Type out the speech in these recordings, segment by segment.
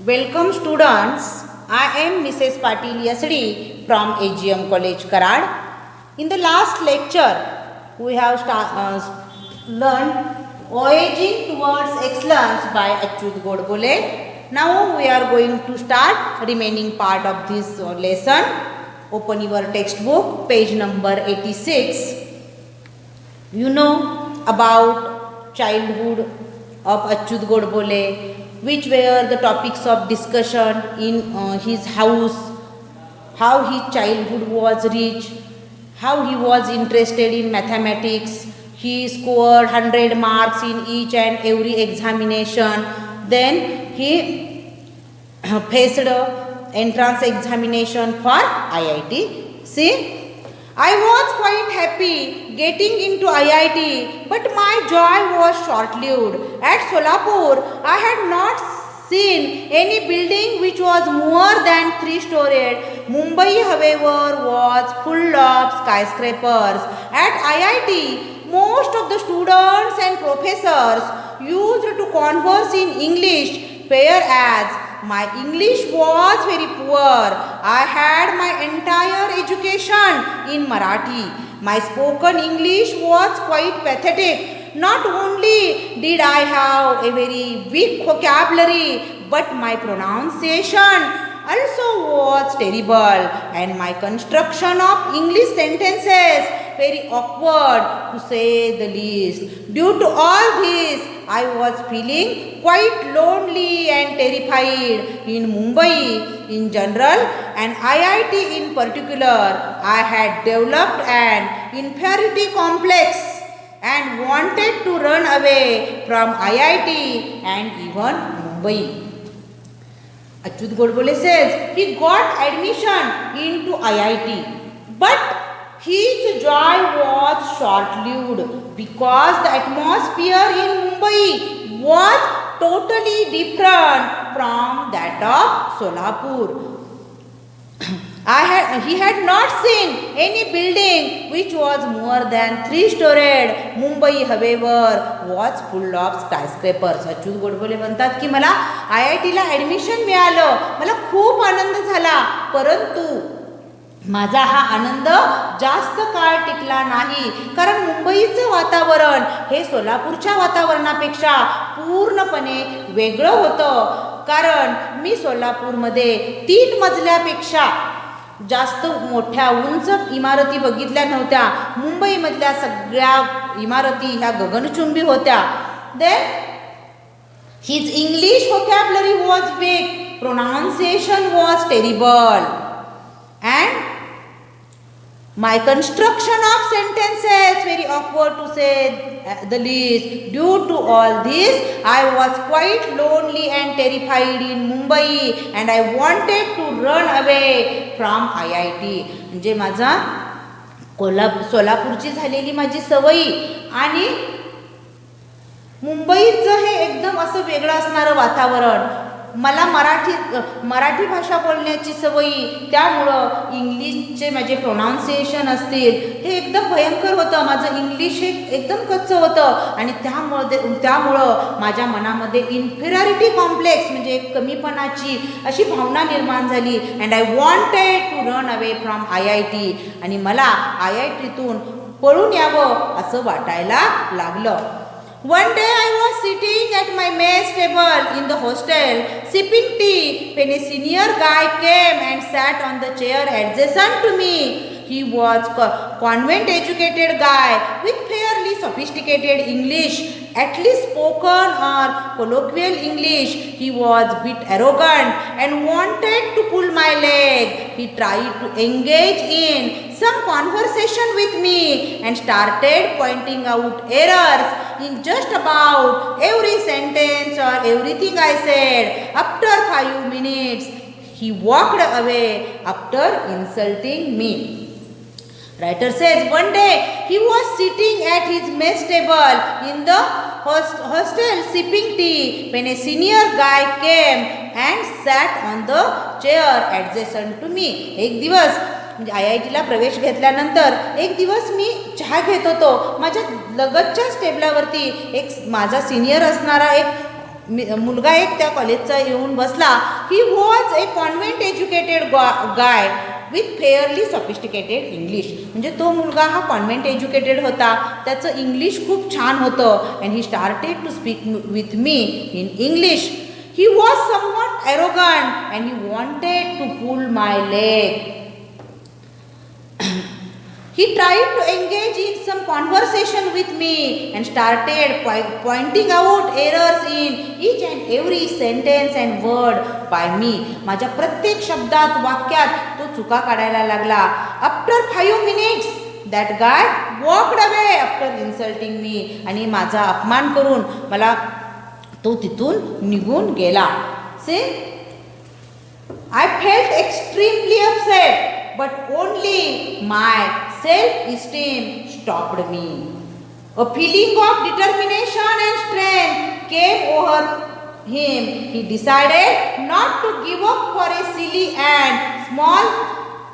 Welcome students. I am Mrs. Patil Yasdi from AGM College Karad. In the last lecture we have learned Voyaging Towards Excellence by Achyut Godbole. Now we are going to start remaining part of this lesson. Open your textbook, page number 86. You know about childhood of Achyut Godbole, which were the topics of discussion in his house, how his childhood was rich, how he was interested in mathematics. He scored 100 marks in each and every examination. Then he faced entrance examination for IIT. See, I was quite happy getting into IIT, but my joy was short-lived. At Solapur, I had not seen any building which was more than 3-storied. Mumbai, however, was full of skyscrapers. At IIT, most of the students and professors used to converse in English, whereas my English was very poor. I had my entire education in Marathi. My spoken English was quite pathetic. Not only did I have a very weak vocabulary, but my pronunciation also was terrible, and my construction of English sentences very awkward to say the least. Due to all this, I was feeling quite lonely and terrified. In Mumbai in general and IIT in particular, I had developed an inferiority complex and wanted to run away from IIT and even Mumbai. Achyut Godbole says he got admission into IIT, but his joy was short-lived because the atmosphere in Mumbai was totally different from that of Solapur. He had not seen any building which was more than 3-storied. Mumbai, however, was full of skyscrapers. Achyut Godbole म्हणतात की मला IIT ला admission मिळालं, मला खूप आनंद झाला, परंतु माझा हा आनंद जास्त काळ टिकला नाही, कारण मुंबईचं वातावरण हे सोलापूरच्या वातावरणापेक्षा पूर्णपणे वेगळं होतं. कारण मी सोलापूरमध्ये 3 मजल्यापेक्षा जास्त मोठ्या उंच इमारती बघितल्या नव्हत्या. मुंबईमधल्या सगळ्या इमारती ह्या गगनचुंबी होत्या. Then his English vocabulary was weak, pronunciation was terrible, and my construction of sentences very awkward to say the least. Due to all this, I was quite lonely and terrified in Mumbai, and I wanted to run away from IIT. म्हणजे माझा सोलापूरची झालेली माझी सवयी आणि मुंबईचं हे एकदम असं वेगळं असणारं वातावरण, मला मराठी भाषा बोलण्याची सवयी, त्यामुळं इंग्लिशचे माझे प्रोनाऊन्सिएशन असतील हे एकदम भयंकर होतं. माझं इंग्लिश हे एकदम कच्चं होतं आणि त्यामुळं माझ्या मनामध्ये इन्फिरियरिटी कॉम्प्लेक्स म्हणजे कमीपणाची अशी भावना निर्माण झाली. And I wanted to run away from IIT, आणि मला IITतून पळून यावं असं वाटायला लागलं. One day I was sitting at my mess table in the hostel sipping tea when a senior guy came and sat on the chair adjacent to me. He was convent educated guy with fairly sophisticated English, at least spoken or colloquial English. He was bit arrogant and wanted to pull my leg. He tried to engage in some conversation with me and started pointing out errors in just about every sentence or everything I said. After 5 minutes, he walked away after insulting me. Writer says one day he was sitting at his mess table in the hostel sipping tea when a senior guy came and sat on the chair adjacent to me. एक दिवस म्हणजे IITला प्रवेश घेतल्यानंतर एक दिवस मी चहा घेत होतो. माझ्या लगतच्याच टेबलावरती एक माझा सिनियर असणारा एक मुलगा एक त्या कॉलेजचा येऊन बसला. He was a convent educated guy with fairly sophisticated English. म्हणजे तो मुलगा हा कॉन्व्हेंट एज्युकेटेड होता, त्याचं इंग्लिश खूप छान होतं. And he started to speak with me in English. He was somewhat arrogant and he wanted to pull my leg. He tried to engage in some conversation with me and started pointing out errors in each and every sentence and word by me. माझ्या प्रत्येक शब्दात वाक्यात तो चुका काढायला लागला. After 5 minutes that guy walked away after insulting me. आणि माझा अपमान करून मला तो तिथून निघून गेला. See, I felt extremely upset. But only my self-esteem stopped me. A feeling of determination and strength came over him. He decided not to give up for a silly and small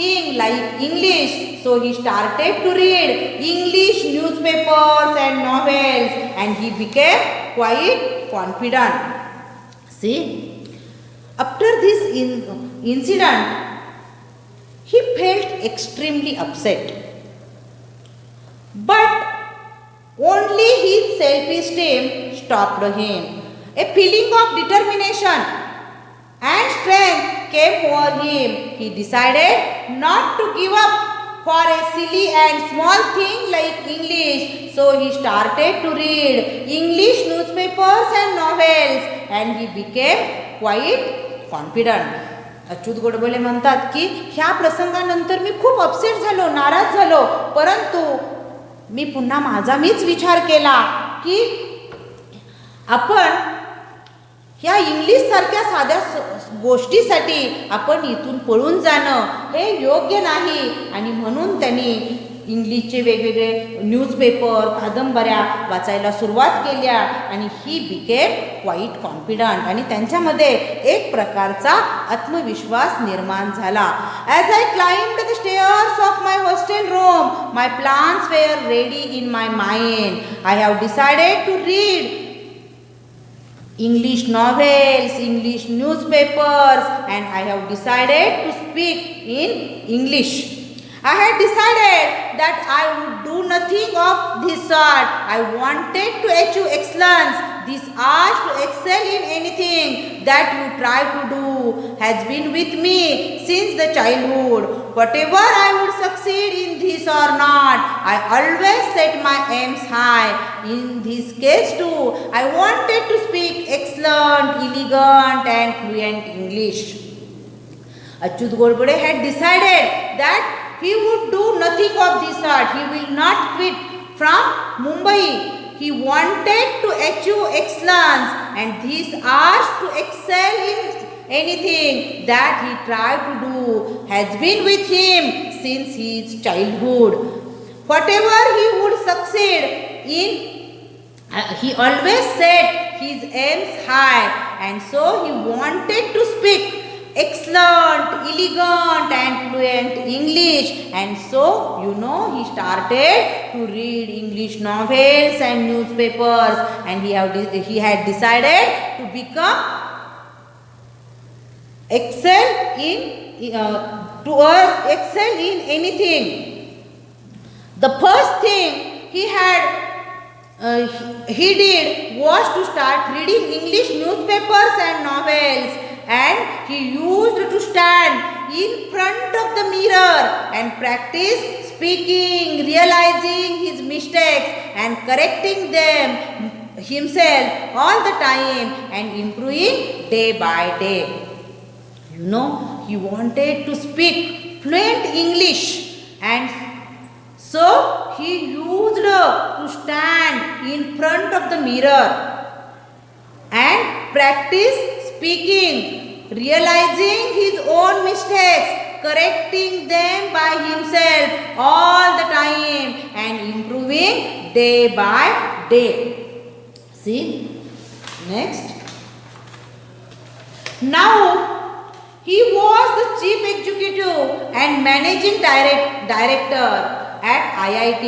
thing like English. So he started to read English newspapers and novels, and he became quite confident. See, after this incident, he felt extremely upset, but only his self-esteem stopped him. A feeling of determination and strength came over him. He decided not to give up for a silly and small thing like English. So he started to read English newspapers and novels, and he became quite confident. Achyut Godbole म्हणतात की ह्या प्रसंगानंतर मी खूप upset झालो, नाराज झालो, परंतु मी पुन्हा माझा मीच विचार केला की आपण ह्या इंग्लिशसारख्या साध्या गोष्टीसाठी आपण इथून पळून जाणं हे योग्य नाही. आणि म्हणून त्यांनी इंग्लिशचे वेगवेगळे न्यूजपेपर, कादंबऱ्या वाचायला सुरुवात केल्या. आणि ही बिकेम क्वाईट कॉन्फिडंट. आणि त्यांच्यामध्ये एक प्रकारचा आत्मविश्वास निर्माण झाला. As I climbed the stairs of my hostel room, my plans were ready in my mind. I have decided to read English novels, English newspapers, and I have decided to speak in English. I had decided that I would do nothing of this sort. I wanted to achieve excellence. This urge to excel in anything that you try to do has been with me since the childhood. Whatever I would succeed in this or not, I always set my aims high. In this case too, I wanted to speak excellent, elegant and fluent English. Achyut Godbole had decided that he would do nothing of this sort. He will not quit from Mumbai. He wanted to achieve excellence, and this urge to excel in anything that he tried to do has been with him since his childhood. Whatever he would succeed in, he always set his aims high, and so he wanted to speak excellent, elegant and fluent English. And so, he started to read English novels and newspapers, and he had decided to become excel in anything. The first thing he did was to start reading English newspapers and novels. And he used to stand in front of the mirror and practice speaking, realizing his mistakes and correcting them himself all the time and improving day by day. He wanted to speak fluent English, and so he used to stand in front of the mirror and practice speaking, realizing his own mistakes, correcting them by himself all the time and improving day by day. See, next. Now he was the chief executive and managing director at IIT.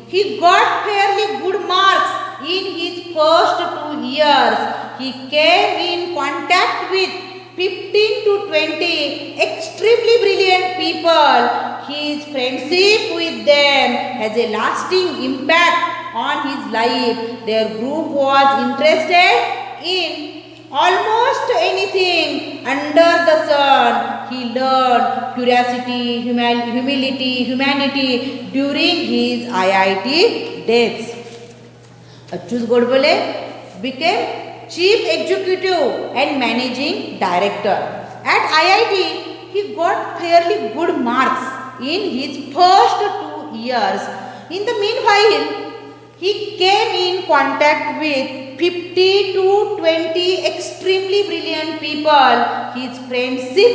He got fairly good marks in his first 2 years. he came in contact with 15 to 20 extremely brilliant people. His friendship with them has a lasting impact on his life. Their group was interested in almost anything under the sun. He learned curiosity, humility, humanity during his IIT days. Achyut Godbole became Chief Executive and Managing Director. At IIT, he got fairly good marks in his first 2 years. In the meanwhile, he came in contact with 50 to 20 extremely brilliant people. His friendship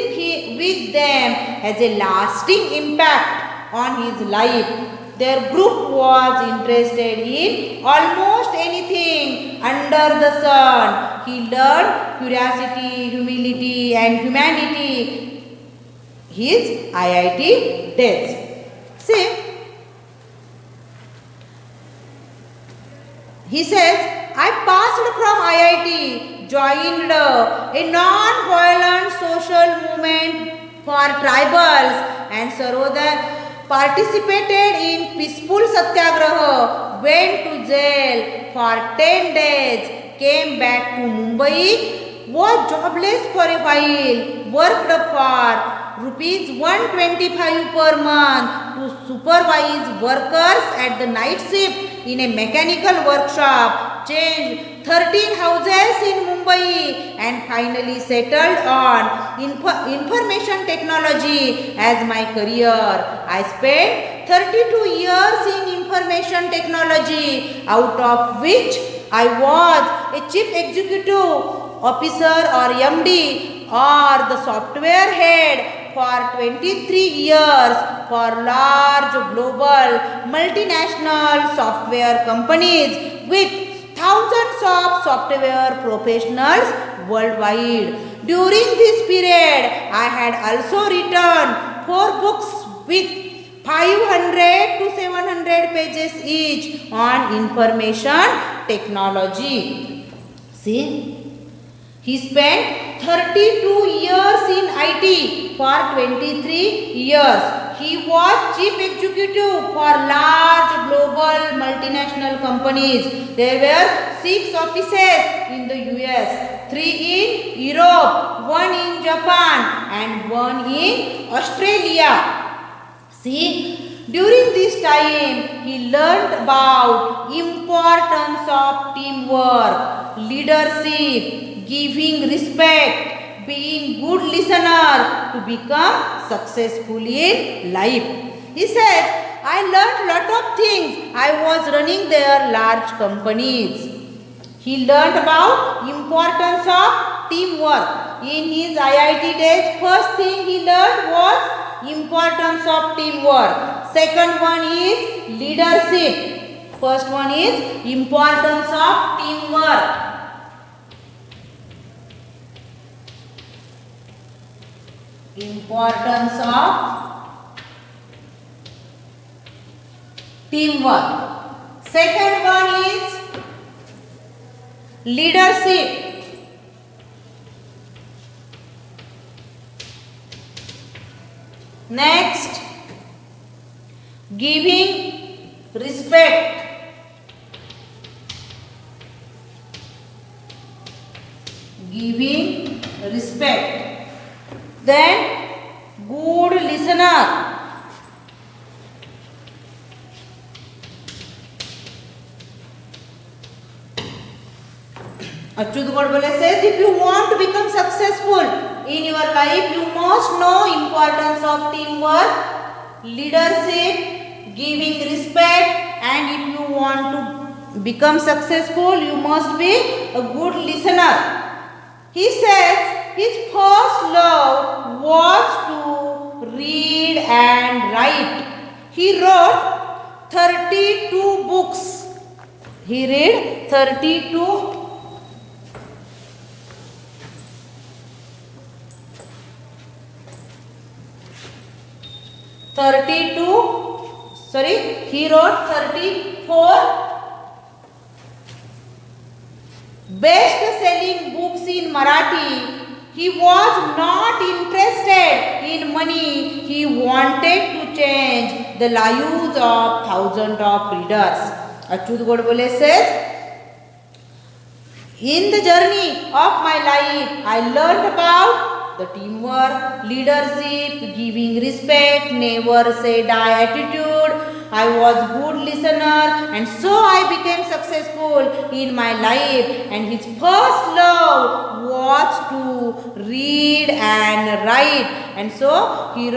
with them has a lasting impact on his life. Their group was interested in almost anything under the sun. He learned curiosity, humility, and humanity. His IIT days. See, he says, I passed from IIT, joined a non-violent social movement for tribals, and Sarodha participated in peaceful satyagraha, went to jail for 10 days, came back to Mumbai, was jobless for a while, worked for rupees 125 per month to supervise workers at the night shift in a mechanical workshop, changed 13 houses in Mumbai and finally settled on information technology as my career. I spent 32 years in information technology, out of which I was a chief executive officer or MD or the software head for 23 years for large global multinational software companies with thousands of software professionals worldwide. During this period, I had also written 4 books with 500 to 700 pages each on information technology. See, he spent 32 years in IT for 23 years. He was chief executive for large global multinational companies. There were 6 offices in the US, 3 in Europe, 1 in Japan and 1 in Australia. See, during this time he learned about importance of teamwork, leadership, giving respect, being good listener to become successful in life. He said, I learned lot of things. I was running their large companies. He learned about importance of teamwork. In his IIT days, first thing he learned was importance of teamwork. Second one is leadership. First one is importance of teamwork. Importance of teamwork. Second one is leadership. Next, giving respect. Giving respect. Then, good listener. Achyut Godbole says, if you want to become successful in your life, you must know importance of teamwork, leadership, giving respect, and if you want to become successful, you must be a good listener. He says his first love was to read and write. He wrote 32 books. He read 32 he wrote 34 best selling books in Marathi. He was not interested in money. He wanted to change the lives of thousands of readers. Achyut Godbole says, in the journey of my life, I learned about the teamwork, leadership, giving respect, never say die attitude. I was good listener, and so I became successful in my life. And his first love was to read and write, and so he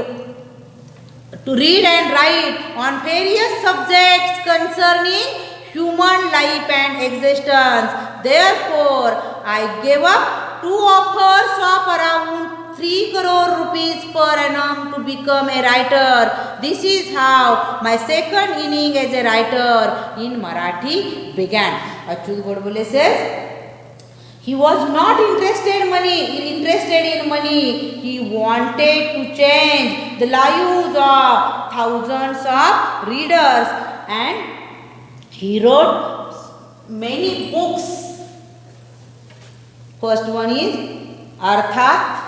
to read and write on various subjects concerning human life and existence. Therefore, I gave up 2 offers of around 3 crore rupees per annum to become a writer. This is how my second inning as a writer in Marathi began. Achyut Godbole says, he was not interested in money. He wanted to change the lives of thousands of readers, and he wrote many books. First one is Arthat,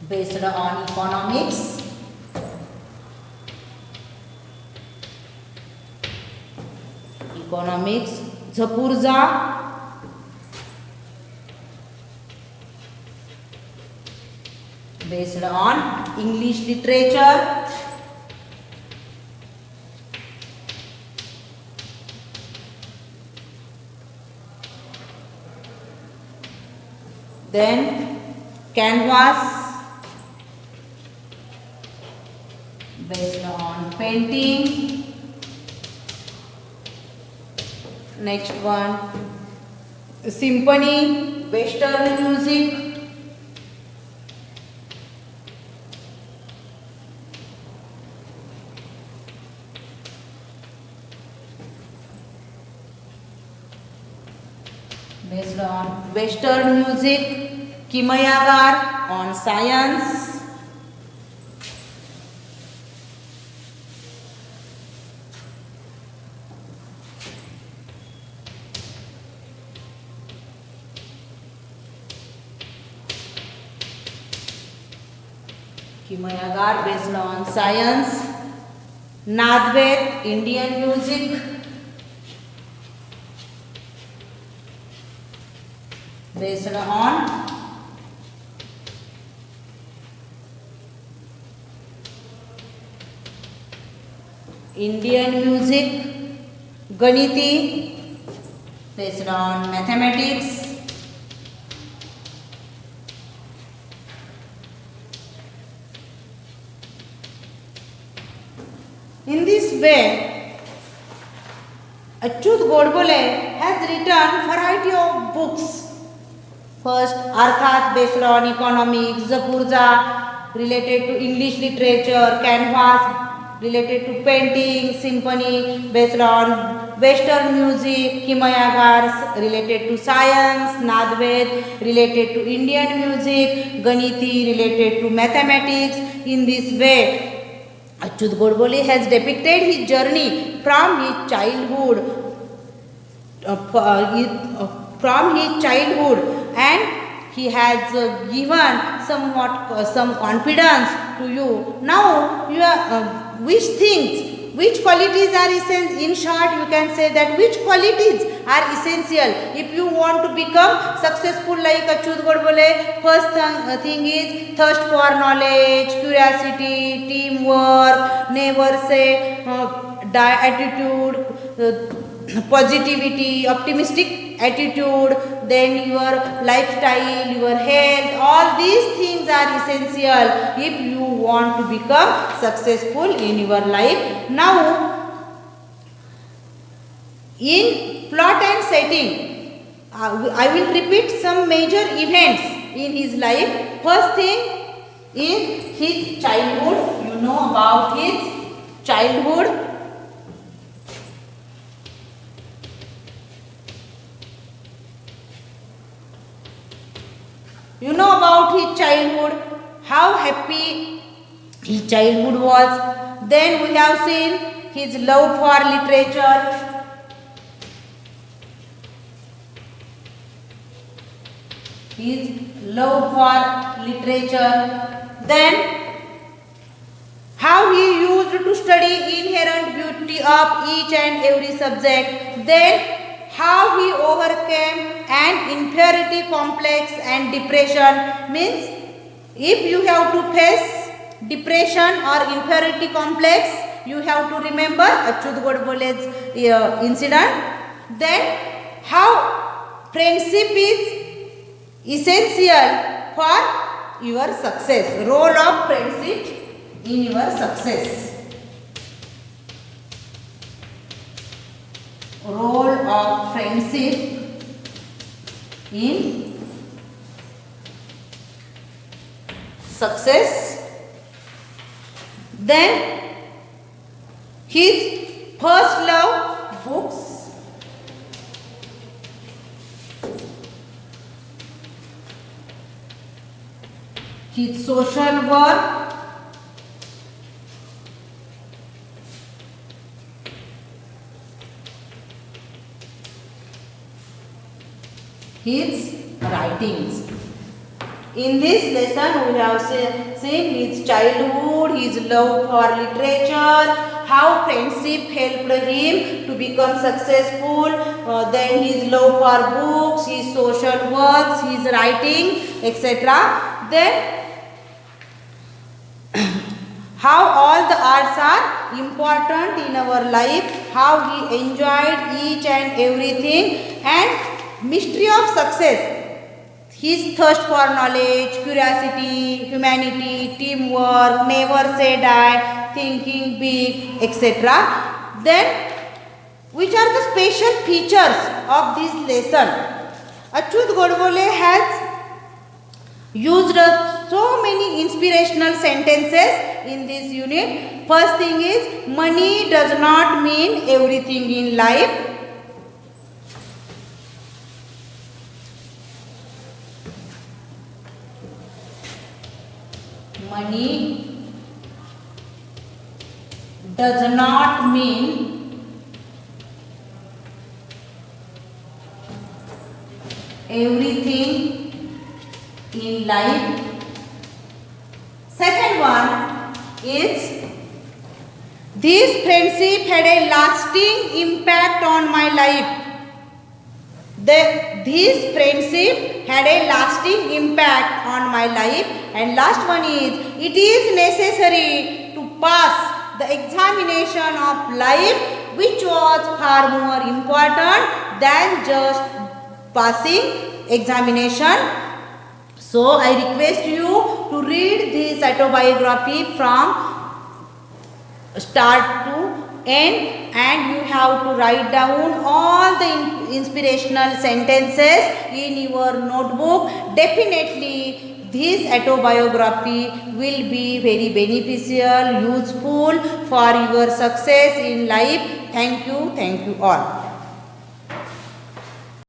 based on economics. Zapurza, based on English literature. Then Canvas, based on painting. Next one, Symphony, Western music. Based on Western music. Kimayagar on science. Kimayagar based on science. Nadvet, Indian music, based on Indian music. Ganiti, based on mathematics. In this way, Achyut Godbole has written variety of books. First, Arthat, based on economics. Zapurza, related to English literature. Canvas, related to painting. Symphony, based on Western music. Kimayagar, related to science. Nadvet, related to Indian music. Ganiti, related to mathematics. In this way, Achyut Godbole has depicted his journey from his childhood, and he has given some confidence to you. Now, which qualities are essential? In short, you can say that which qualities are essential if you want to become successful like Achyut Godbole. First thing is thirst for knowledge, curiosity, teamwork, never say die attitude, positivity, optimistic attitude, then your lifestyle, your health, all these things are essential if you want to become successful in your life. Now, in plot and setting, I will repeat some major events in his life. First thing is his childhood. You know about his childhood. You know about his childhood, how happy his childhood was. Then we have seen his love for literature. his love for literature, then how he used to study inherent beauty of each and every subject, then how he overcame an inferiority complex and depression. Means if you have to face depression or inferiority complex, you have to remember Achyut Godbole's incident. Then how friendship is essential for your success, role of friendship in your success, role of friendship in success. Then his first love, books. His social work. His writings. In this lesson we have seen his childhood, his love for literature, how friendship helped him to become successful, then his love for books, his social works, his writing, etc. Then how all the arts are important in our life, how he enjoyed each and everything, and mystery of success, his thirst for knowledge, curiosity, humanity, teamwork, never say die, thinking big, etc. Then which are the special features of this lesson? Achyut Godbole has used so many inspirational sentences in this unit. First thing is, money does not mean everything in life. Money does not mean everything in life. Second one is, this friendship had a lasting impact on my life. This friendship had a lasting impact on my life. And last one is, it is necessary to pass the examination of life, which was far more important than just passing examination. So I request you to read this autobiography from start to end, and you have to write down all the inspirational sentences in your notebook. Definitely this autobiography will be very beneficial, useful for your success in life. Thank you all.